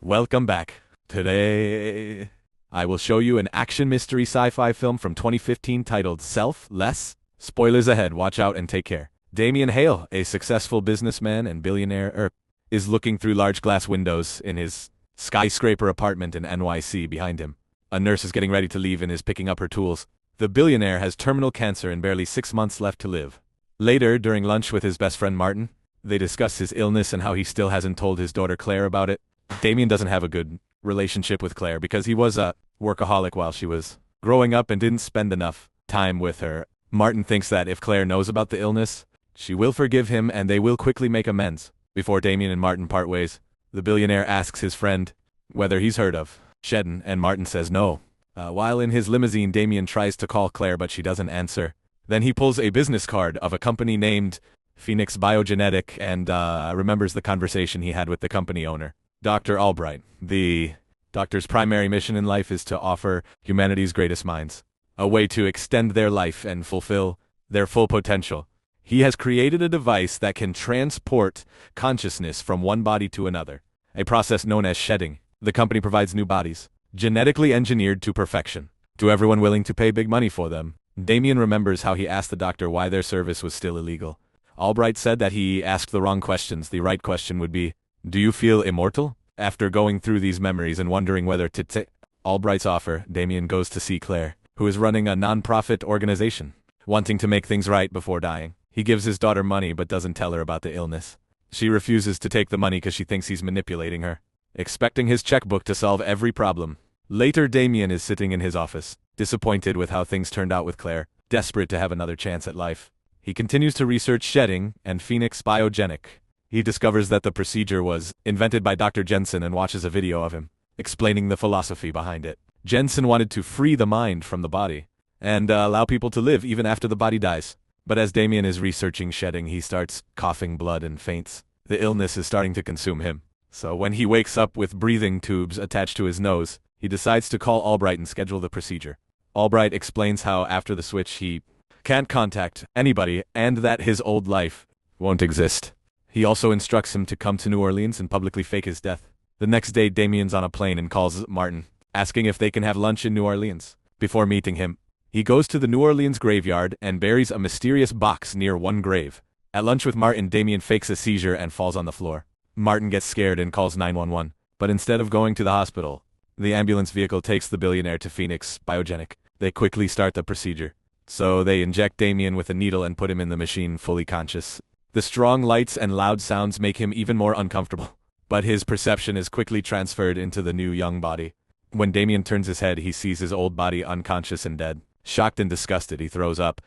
Welcome back. Today, I will show you an action mystery sci-fi film from 2015 titled Self-Less. Spoilers ahead, watch out and take care. Damien Hale, a successful businessman and billionaire, is looking through large glass windows in his skyscraper apartment in NYC behind him. A nurse is getting ready to leave and is picking up her tools. The billionaire has terminal cancer and barely 6 months left to live. Later, during lunch with his best friend Martin, they discuss his illness and how he still hasn't told his daughter Claire about it. Damien doesn't have a good relationship with Claire because he was a workaholic while she was growing up and didn't spend enough time with her. Martin thinks that if Claire knows about the illness, she will forgive him and they will quickly make amends. Before Damien and Martin part ways, the billionaire asks his friend whether he's heard of shedding, and Martin says no. While in his limousine, Damien tries to call Claire but she doesn't answer. Then he pulls a business card of a company named Phoenix Biogenetic and remembers the conversation he had with the company owner, Dr. Albright. The doctor's primary mission in life is to offer humanity's greatest minds a way to extend their life and fulfill their full potential. He has created a device that can transport consciousness from one body to another, a process known as shedding. The company provides new bodies, genetically engineered to perfection, to everyone willing to pay big money for them. Damien remembers how he asked the doctor why their service was still illegal. Albright said that he asked the wrong questions. The right question would be, "Do you feel immortal?" After going through these memories and wondering whether to take Albright's offer, Damien goes to see Claire, who is running a non-profit organization, wanting to make things right before dying. He gives his daughter money but doesn't tell her about the illness. She refuses to take the money because she thinks he's manipulating her, expecting his checkbook to solve every problem. Later, Damien is sitting in his office, disappointed with how things turned out with Claire, desperate to have another chance at life. He continues to research shedding and Phoenix Biogenic. He discovers that the procedure was invented by Dr. Jensen and watches a video of him, explaining the philosophy behind it. Jensen wanted to free the mind from the body, and allow people to live even after the body dies. But as Damien is researching shedding, he starts coughing blood and faints. The illness is starting to consume him. So when he wakes up with breathing tubes attached to his nose, he decides to call Albright and schedule the procedure. Albright explains how after the switch he can't contact anybody and that his old life won't exist. He also instructs him to come to New Orleans and publicly fake his death. The next day, Damien's on a plane and calls Martin, asking if they can have lunch in New Orleans. Before meeting him, he goes to the New Orleans graveyard and buries a mysterious box near one grave. At lunch with Martin, Damien fakes a seizure and falls on the floor. Martin gets scared and calls 911, but instead of going to the hospital, the ambulance vehicle takes the billionaire to Phoenix Biogenic. They quickly start the procedure. So they inject Damien with a needle and put him in the machine fully conscious. The strong lights and loud sounds make him even more uncomfortable, but his perception is quickly transferred into the new young body. When Damien turns his head, he sees his old body unconscious and dead. Shocked and disgusted, he throws up.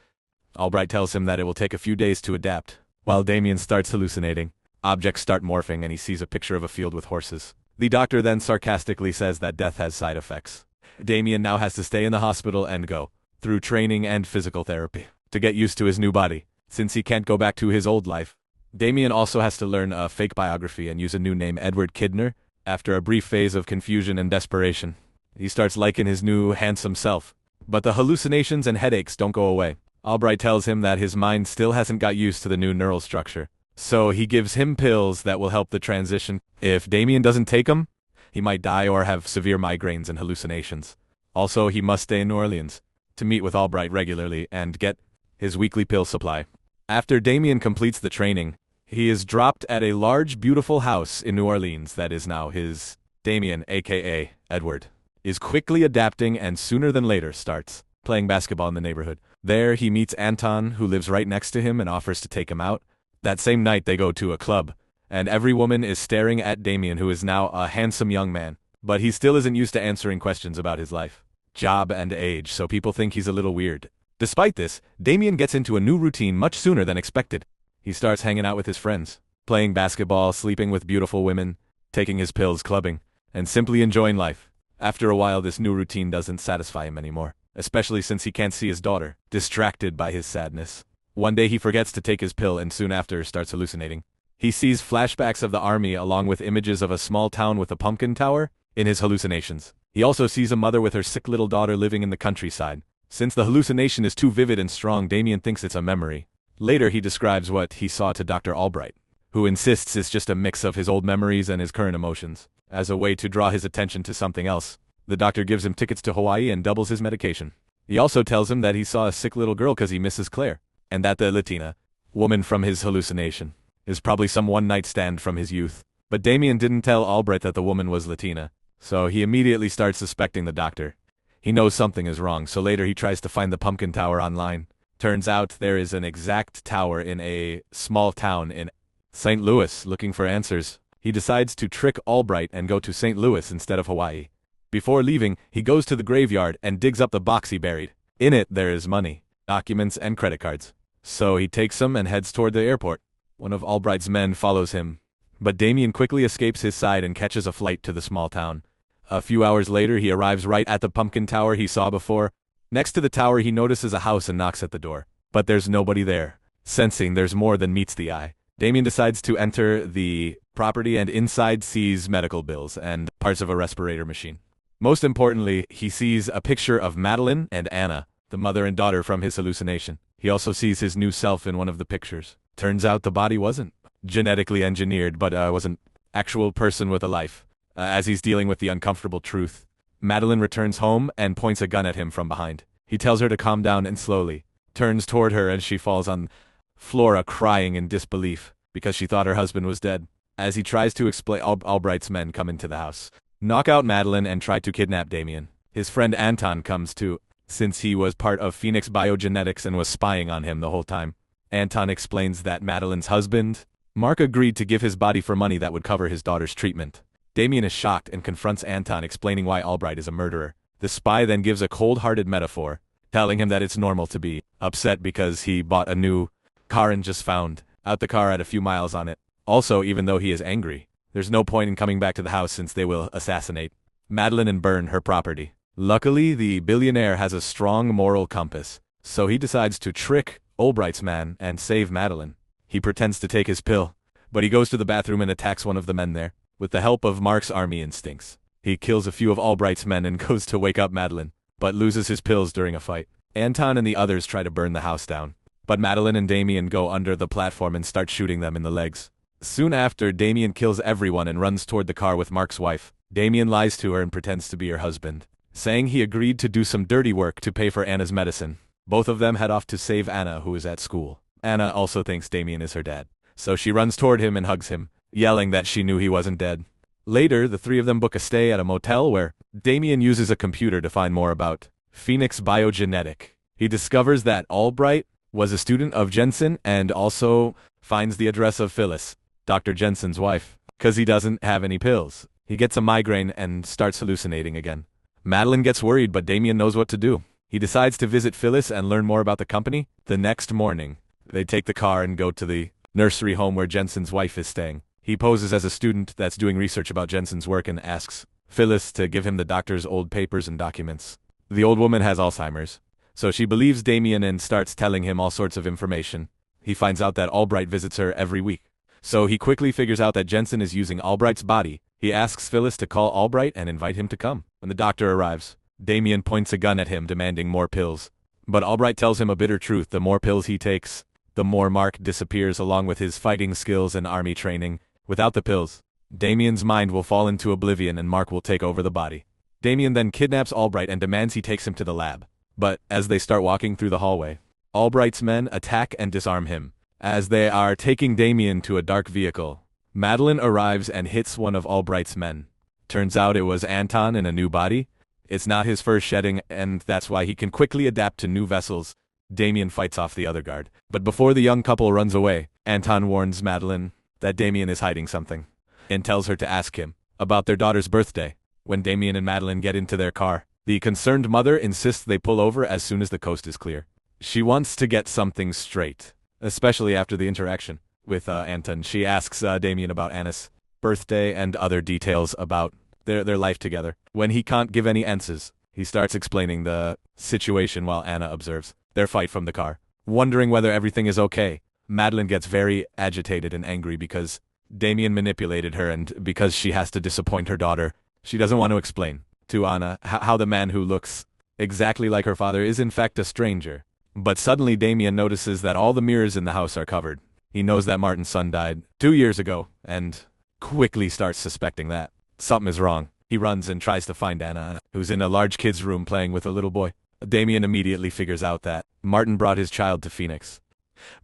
Albright tells him that it will take a few days to adapt. While Damien starts hallucinating, objects start morphing and he sees a picture of a field with horses. The doctor then sarcastically says that death has side effects. Damien now has to stay in the hospital and go through training and physical therapy to get used to his new body, since he can't go back to his old life. Damien also has to learn a fake biography and use a new name, Edward Kidner. After a brief phase of confusion and desperation, he starts liking his new handsome self. But the hallucinations and headaches don't go away. Albright tells him that his mind still hasn't got used to the new neural structure, so he gives him pills that will help the transition. If Damien doesn't take them, he might die or have severe migraines and hallucinations. Also, he must stay in New Orleans to meet with Albright regularly and get his weekly pill supply. After Damien completes the training, he is dropped at a large, beautiful house in New Orleans that is now his. Damien, aka Edward, is quickly adapting and sooner than later starts playing basketball in the neighborhood. There he meets Anton, who lives right next to him and offers to take him out. That same night they go to a club, and every woman is staring at Damien, who is now a handsome young man. But he still isn't used to answering questions about his life, job and age, so people think he's a little weird. Despite this, Damien gets into a new routine much sooner than expected. He starts hanging out with his friends, playing basketball, sleeping with beautiful women, taking his pills, clubbing, and simply enjoying life. After a while, this new routine doesn't satisfy him anymore, especially since he can't see his daughter, distracted by his sadness. One day he forgets to take his pill and soon after starts hallucinating. He sees flashbacks of the army along with images of a small town with a pumpkin tower in his hallucinations. He also sees a mother with her sick little daughter living in the countryside. Since the hallucination is too vivid and strong, Damien thinks it's a memory. Later he describes what he saw to Dr. Albright. who insists it's just a mix of his old memories and his current emotions. As a way to draw his attention to something else, the doctor gives him tickets to Hawaii and doubles his medication. He also tells him that he saw a sick little girl because he misses Claire, and that the Latina woman from his hallucination is probably some one-night stand from his youth. But Damien didn't tell Albright that the woman was Latina, so he immediately starts suspecting the doctor. He knows something is wrong, so later he tries to find the pumpkin tower online. Turns out there is an exact tower in a small town in St. Louis. Looking for answers, he decides to trick Albright and go to St. Louis instead of Hawaii. Before leaving, he goes to the graveyard and digs up the box he buried. In it, there is money, documents, and credit cards. So he takes them and heads toward the airport. One of Albright's men follows him, but Damien quickly escapes his side and catches a flight to the small town. A few hours later, he arrives right at the pumpkin tower he saw before. Next to the tower, he notices a house and knocks at the door, but there's nobody there. Sensing there's more than meets the eye, Damien decides to enter the property and inside sees medical bills and parts of a respirator machine. Most importantly, he sees a picture of Madeline and Anna, the mother and daughter from his hallucination. He also sees his new self in one of the pictures. Turns out the body wasn't genetically engineered, but was an actual person with a life. As he's dealing with the uncomfortable truth, Madeline returns home and points a gun at him from behind. He tells her to calm down and slowly turns toward her as she falls on Flora crying in disbelief because she thought her husband was dead. As he tries to explain, Albright's men come into the house, knock out Madeline, and try to kidnap Damien. His friend Anton comes too, since he was part of Phoenix Biogenetics and was spying on him the whole time. Anton explains that Madeline's husband, Mark, agreed to give his body for money that would cover his daughter's treatment. Damien is shocked and confronts Anton, explaining why Albright is a murderer. The spy then gives a cold-hearted metaphor, telling him that it's normal to be upset because he bought a new car and just found out the car had a few miles on it. Also, even though he is angry, there's no point in coming back to the house since they will assassinate Madeline and burn her property. Luckily, the billionaire has a strong moral compass, so he decides to trick Albright's man and save Madeline. He pretends to take his pill, but he goes to the bathroom and attacks one of the men there. With the help of Mark's army instincts, he kills a few of Albright's men and goes to wake up Madeline, but loses his pills during a fight. Anton and the others try to burn the house down, but Madeline and Damien go under the platform and start shooting them in the legs. Soon after, Damien kills everyone and runs toward the car with Mark's wife. Damien lies to her and pretends to be her husband, saying he agreed to do some dirty work to pay for Anna's medicine. Both of them head off to save Anna, who is at school. Anna also thinks Damien is her dad, so she runs toward him and hugs him, yelling that she knew he wasn't dead. Later, the three of them book a stay at a motel where Damien uses a computer to find more about Phoenix Biogenetic. He discovers that Albright was a student of Jensen and also finds the address of Phyllis, Dr. Jensen's wife, because he doesn't have any pills. He gets a migraine and starts hallucinating again. Madeline gets worried, but Damien knows what to do. He decides to visit Phyllis and learn more about the company. The next morning, they take the car and go to the nursery home where Jensen's wife is staying. He poses as a student that's doing research about Jensen's work and asks Phyllis to give him the doctor's old papers and documents. The old woman has Alzheimer's, so she believes Damien and starts telling him all sorts of information. He finds out that Albright visits her every week, so he quickly figures out that Jensen is using Albright's body. He asks Phyllis to call Albright and invite him to come. When the doctor arrives, Damien points a gun at him, demanding more pills. But Albright tells him a bitter truth: the more pills he takes, the more Mark disappears along with his fighting skills and army training. Without the pills, Damien's mind will fall into oblivion and Mark will take over the body. Damien then kidnaps Albright and demands he takes him to the lab. But as they start walking through the hallway, Albright's men attack and disarm him. As they are taking Damien to a dark vehicle, Madeline arrives and hits one of Albright's men. Turns out it was Anton in a new body. It's not his first shedding, and that's why he can quickly adapt to new vessels. Damien fights off the other guard. But before the young couple runs away, Anton warns Madeline that Damien is hiding something, and tells her to ask him about their daughter's birthday. When Damien and Madeline get into their car, the concerned mother insists they pull over as soon as the coast is clear. She wants to get something straight, especially after the interaction with Anton. She asks Damien about Anna's birthday and other details about their life together. When he can't give any answers, he starts explaining the situation while Anna observes their fight from the car. Wondering whether everything is okay, Madeline gets very agitated and angry because Damien manipulated her and because she has to disappoint her daughter. She doesn't want to explain to Anna how the man who looks exactly like her father is in fact a stranger. But suddenly Damien notices that all the mirrors in the house are covered. He knows that Martin's son died 2 years ago, and quickly starts suspecting that something is wrong. He runs and tries to find Anna, who's in a large kid's room playing with a little boy. Damien immediately figures out that Martin brought his child to Phoenix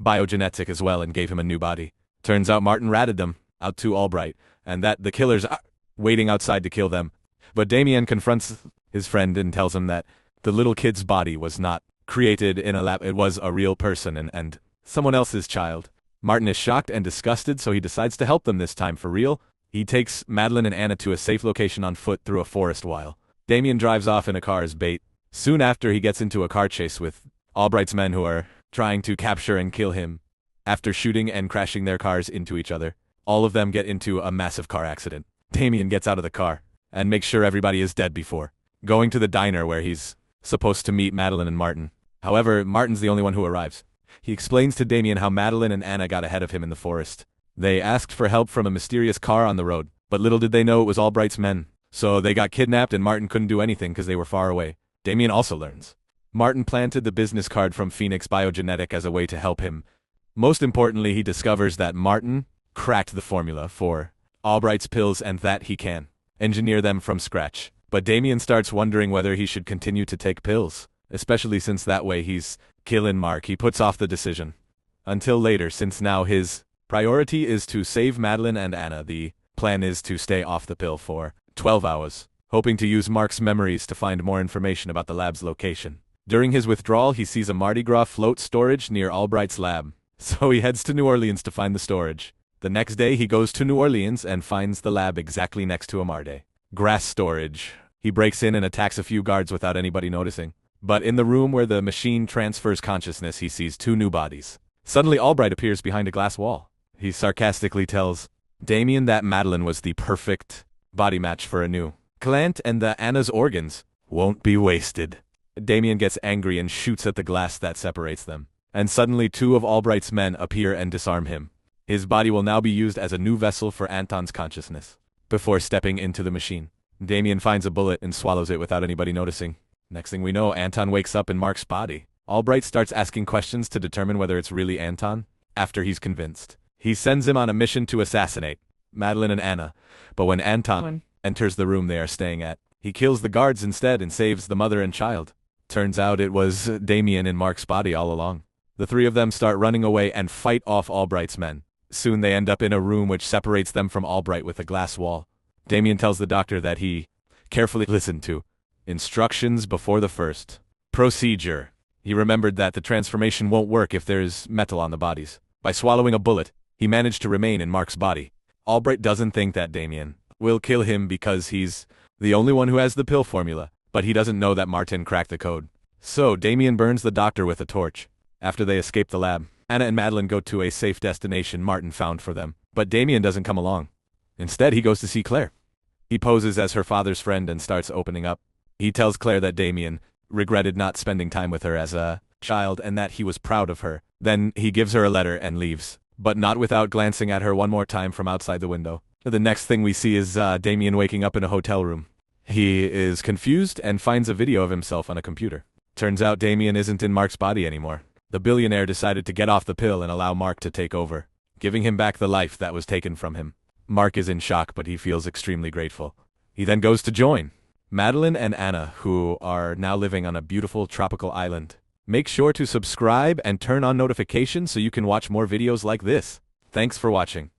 Biogenetic as well and gave him a new body. Turns out Martin ratted them out to Albright, and that the killers are waiting outside to kill them. But Damien confronts his friend and tells him that the little kid's body was not created in a lab, it was a real person and someone else's child. Martin is shocked and disgusted, so he decides to help them this time for real. He takes Madeline and Anna to a safe location on foot through a forest while Damien drives off in a car as bait. Soon after, he gets into a car chase with Albright's men who are trying to capture and kill him. After shooting and crashing their cars into each other, all of them get into a massive car accident. Damien gets out of the car and makes sure everybody is dead before going to the diner where he's supposed to meet Madeline and Martin. However, Martin's the only one who arrives. He explains to Damien how Madeline and Anna got ahead of him in the forest. They asked for help from a mysterious car on the road, but little did they know it was Albright's men. So they got kidnapped and Martin couldn't do anything because they were far away. Damien also learns Martin planted the business card from Phoenix Biogenetic as a way to help him. Most importantly, he discovers that Martin cracked the formula for Albright's pills and that he can engineer them from scratch. But Damien starts wondering whether he should continue to take pills, especially since that way he's killing Mark. He puts off the decision until later, since now his priority is to save Madeline and Anna. The plan is to stay off the pill for 12 hours, hoping to use Mark's memories to find more information about the lab's location. During his withdrawal, he sees a Mardi Gras float storage near Albright's lab, so he heads to New Orleans to find the storage. The next day, he goes to New Orleans and finds the lab exactly next to a Mardi Gras storage. He breaks in and attacks a few guards without anybody noticing. But in the room where the machine transfers consciousness, he sees 2 new bodies. Suddenly, Albright appears behind a glass wall. He sarcastically tells Damien that Madeline was the perfect body match for a new client and that Anna's organs won't be wasted. Damien gets angry and shoots at the glass that separates them. And suddenly 2 of Albright's men appear and disarm him. His body will now be used as a new vessel for Anton's consciousness. Before stepping into the machine, Damien finds a bullet and swallows it without anybody noticing. Next thing we know, Anton wakes up in Mark's body. Albright starts asking questions to determine whether it's really Anton. After he's convinced, he sends him on a mission to assassinate Madeline and Anna. But when Anton enters the room they are staying at, he kills the guards instead and saves the mother and child. Turns out it was Damien in Mark's body all along. The 3 of them start running away and fight off Albright's men. Soon they end up in a room which separates them from Albright with a glass wall. Damien tells the doctor that he carefully listened to instructions before the first procedure. He remembered that the transformation won't work if there's metal on the bodies. By swallowing a bullet, he managed to remain in Mark's body. Albright doesn't think that Damien will kill him because he's the only one who has the pill formula, but he doesn't know that Martin cracked the code. So Damien burns the doctor with a torch. After they escape the lab, Anna and Madeline go to a safe destination Martin found for them, but Damien doesn't come along. Instead, he goes to see Claire. He poses as her father's friend and starts opening up. He tells Claire that Damien regretted not spending time with her as a child and that he was proud of her. Then he gives her a letter and leaves, but not without glancing at her one more time from outside the window. The next thing we see is Damien waking up in a hotel room. He is confused and finds a video of himself on a computer. Turns out Damien isn't in Mark's body anymore. The billionaire decided to get off the pill and allow Mark to take over, giving him back the life that was taken from him. Mark is in shock, but he feels extremely grateful. He then goes to join Madeline and Anna, who are now living on a beautiful tropical island. Make sure to subscribe and turn on notifications so you can watch more videos like this. Thanks for watching.